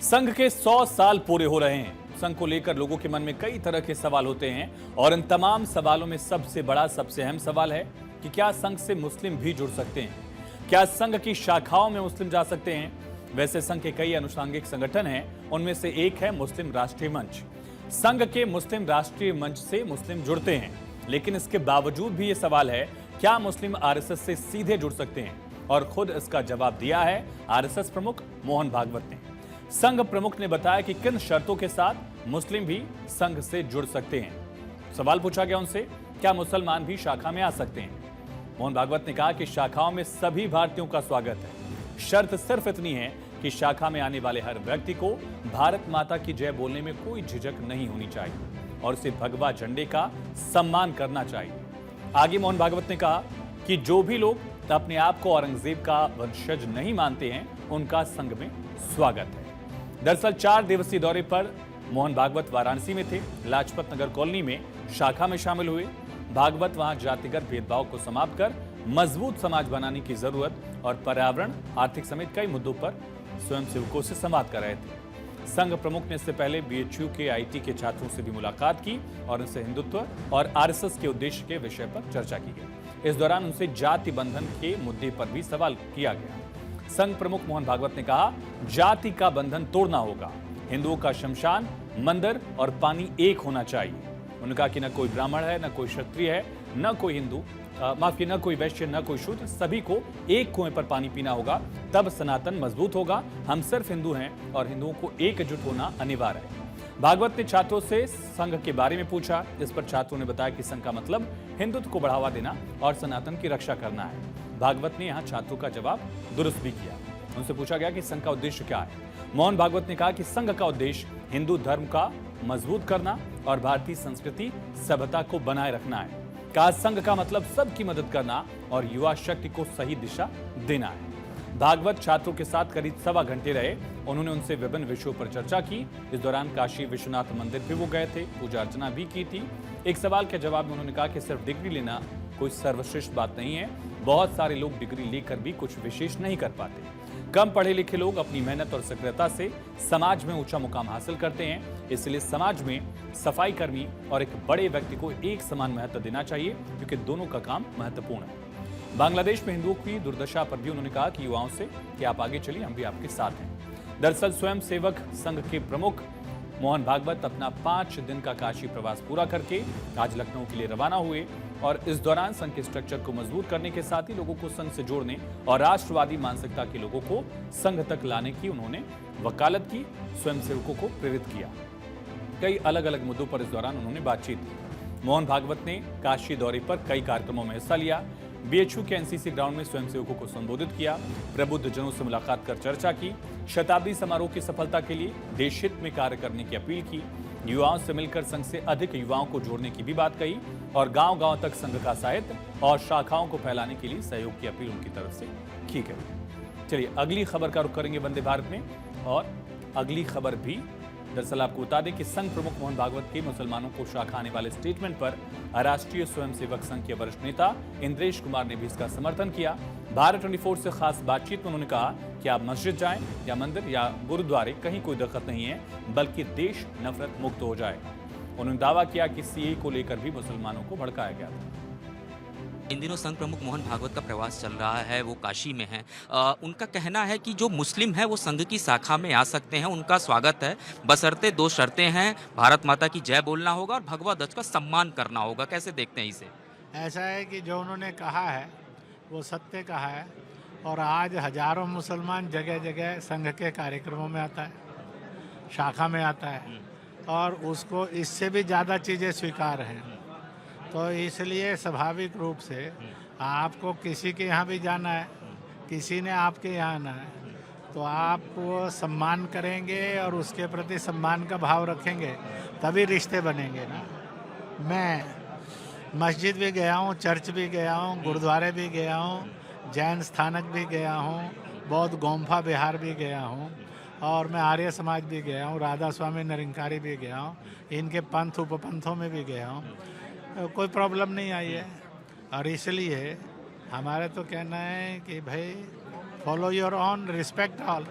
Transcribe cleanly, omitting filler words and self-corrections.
संघ के 100 साल पूरे हो रहे हैं। संघ को लेकर लोगों के मन में कई तरह के सवाल होते हैं और इन तमाम सवालों में सबसे बड़ा, सबसे अहम सवाल है कि क्या संघ से मुस्लिम भी जुड़ सकते हैं? क्या संघ की शाखाओं में मुस्लिम जा सकते हैं? वैसे संघ के कई अनुषंगिक संगठन हैं, उनमें से एक है मुस्लिम राष्ट्रीय मंच। संघ के मुस्लिम राष्ट्रीय मंच से मुस्लिम जुड़ते हैं, लेकिन इसके बावजूद भी ये सवाल है, क्या मुस्लिम आरएसएस से सीधे जुड़ सकते हैं? और खुद इसका जवाब दिया है आरएसएस प्रमुख मोहन भागवत ने। संघ प्रमुख ने बताया कि किन शर्तों के साथ मुस्लिम भी संघ से जुड़ सकते हैं। सवाल पूछा गया उनसे, क्या मुसलमान भी शाखा में आ सकते हैं? मोहन भागवत ने कहा कि शाखाओं में सभी भारतीयों का स्वागत है। शर्त सिर्फ इतनी है कि शाखा में आने वाले हर व्यक्ति को भारत माता की जय बोलने में कोई झिझक नहीं होनी चाहिए और उसे भगवा झंडे का सम्मान करना चाहिए। आगे मोहन भागवत ने कहा कि जो भी लोग अपने आप को औरंगजेब का वंशज नहीं मानते हैं, उनका संघ में स्वागत है। दरअसल 4 दिवसीय दौरे पर मोहन भागवत वाराणसी में थे। लाजपत नगर कॉलोनी में शाखा में शामिल हुए। भागवत वहां जातिगत भेदभाव को समाप्त कर मजबूत समाज बनाने की जरूरत और पर्यावरण, आर्थिक समेत कई मुद्दों पर स्वयंसेवकों से संवाद कर रहे थे। संघ प्रमुख ने इससे पहले बीएचयू के आईटी के छात्रों से भी मुलाकात की और उनसे हिंदुत्व और आरएसएस के उद्देश्य के विषय पर चर्चा की गई। इस दौरान उनसे जाति बंधन के मुद्दे पर भी सवाल किया गया। संघ प्रमुख मोहन भागवत ने कहा, जाति का बंधन तोड़ना होगा। हिंदुओं का शमशान, मंदिर और पानी एक होना चाहिए। उन्होंने कहा कि न कोई ब्राह्मण है, न कोई क्षत्रिय है, न कोई हिंदू, न कोई वैश्य, न कोई शूद्र, सभी को एक कुएं पर पानी पीना होगा, तब सनातन मजबूत होगा। हम सिर्फ हिंदू हैं और हिंदुओं को एकजुट होना अनिवार्य है। भागवत ने छात्रों से संघ के बारे में पूछा। इस पर छात्रों ने बताया कि संघ का मतलब हिंदुत्व को बढ़ावा देना और सनातन की रक्षा करना है। भागवत ने यहाँ छात्रों का जवाब दुरुस्त भी किया। उनसे पूछा गया कि संघ का उद्देश्य क्या है। मोहन भागवत ने कहा कि संघ का उद्देश्य हिंदू धर्म का मजबूत करना और भारतीय संस्कृति सभ्यता को बनाए रखना है। कहा, संघ का मतलब सबकी मदद करना और युवा शक्ति को सही दिशा देना है। भागवत छात्रों के साथ करीब 1.25 घंटे रहे। उन्होंने उनसे विभिन्न विषयों पर चर्चा की। इस दौरान काशी विश्वनाथ मंदिर भी वो गए थे, पूजा अर्चना भी की थी। एक सवाल के जवाब में उन्होंने कहा कि सिर्फ डिग्री लेना कोई सर्वश्रेष्ठ बात नहीं है। बहुत सारे लोग डिग्री लेकर भी कुछ विशेष नहीं कर पाते। कम पढ़े लिखे लोग अपनी मेहनत और सक्रियता से समाज में ऊंचा मुकाम हासिल करते हैं। इसलिए समाज में सफाई कर्मी और एक बड़े व्यक्ति को एक समान महत्व देना चाहिए, क्योंकि दोनों का काम महत्वपूर्ण है। बांग्लादेश में हिंदुओं की दुर्दशा पर भी उन्होंने कहा कि युवाओं से कि आप आगे चलिए, हम भी आपके साथ हैं। दरअसल स्वयं सेवक संघ के प्रमुख मोहन भागवत अपना 5 दिन का काशी प्रवास पूरा करके आज लखनऊ के लिए रवाना हुए और इस दौरान संघ के स्ट्रक्चर को मजबूत करने के साथ ही लोगों को संघ से जोड़ने और राष्ट्रवादी मानसिकता के लोगों को संघ तक लाने की उन्होंने वकालत की, स्वयंसेवकों को प्रेरित किया। कई अलग अलग मुद्दों पर इस दौरान उन्होंने बातचीत की। मोहन भागवत ने काशी दौरे पर कई कार्यक्रमों में हिस्सा लिया। बीएचयू के एनसीसी ग्राउंड में स्वयंसेवकों को संबोधित किया, प्रबुद्ध जनों से मुलाकात कर चर्चा की, शताब्दी समारोह की सफलता के लिए देश हित में कार्य करने की अपील की, युवाओं से मिलकर संघ से अधिक युवाओं को जोड़ने की भी बात कही और गांव-गांव तक संघ का साहित्य और शाखाओं को फैलाने के लिए सहयोग की अपील उनकी तरफ से की गई। चलिए अगली खबर का रुख करेंगे वंदे भारत में। और अगली खबर भी दरअसल आपको बता दें कि संघ प्रमुख मोहन भागवत के मुसलमानों को शाखा आने वाले स्टेटमेंट पर राष्ट्रीय स्वयंसेवक संघ के वरिष्ठ नेता इंद्रेश कुमार ने भी इसका समर्थन किया। भारत 24 से खास बातचीत में उन्होंने कहा कि आप मस्जिद जाएं या मंदिर या गुरुद्वारे, कहीं कोई दिक्कत नहीं है, बल्कि देश नफरत मुक्त हो जाएगा। उन्होंने दावा किया कि सीए को लेकर भी मुसलमानों को भड़काया गया था। इन दिनों संघ प्रमुख मोहन भागवत का प्रवास चल रहा है, वो काशी में है। उनका कहना है कि जो मुस्लिम है वो संघ की शाखा में आ सकते हैं, उनका स्वागत है, बशर्ते 2 शर्तें हैं, भारत माता की जय बोलना होगा और भगवा ध्वज का सम्मान करना होगा। कैसे देखते हैं इसे? ऐसा है कि जो उन्होंने कहा है वो सत्य कहा है और आज हजारों मुसलमान जगह जगह संघ के कार्यक्रमों में आता है, शाखा में आता है और उसको इससे भी ज़्यादा चीज़ें स्वीकार हैं। तो इसलिए स्वाभाविक रूप से आपको किसी के यहाँ भी जाना है, किसी ने आपके यहाँ आना है, तो आप वो सम्मान करेंगे और उसके प्रति सम्मान का भाव रखेंगे, तभी रिश्ते बनेंगे ना। मैं मस्जिद भी गया हूँ, चर्च भी गया हूँ, गुरुद्वारे भी गया हूँ, जैन स्थानक भी गया हूँ, बौद्ध गोम्फा बिहार भी गया हूँ और मैं आर्य समाज भी गया हूँ, राधा स्वामी निरंकारी भी गया हूँ, इनके पंथ उपपंथों में भी गया हूँ। कोई प्रॉब्लम नहीं आई है और इसलिए हमारे तो कहना है कि भाई follow your on, respect all.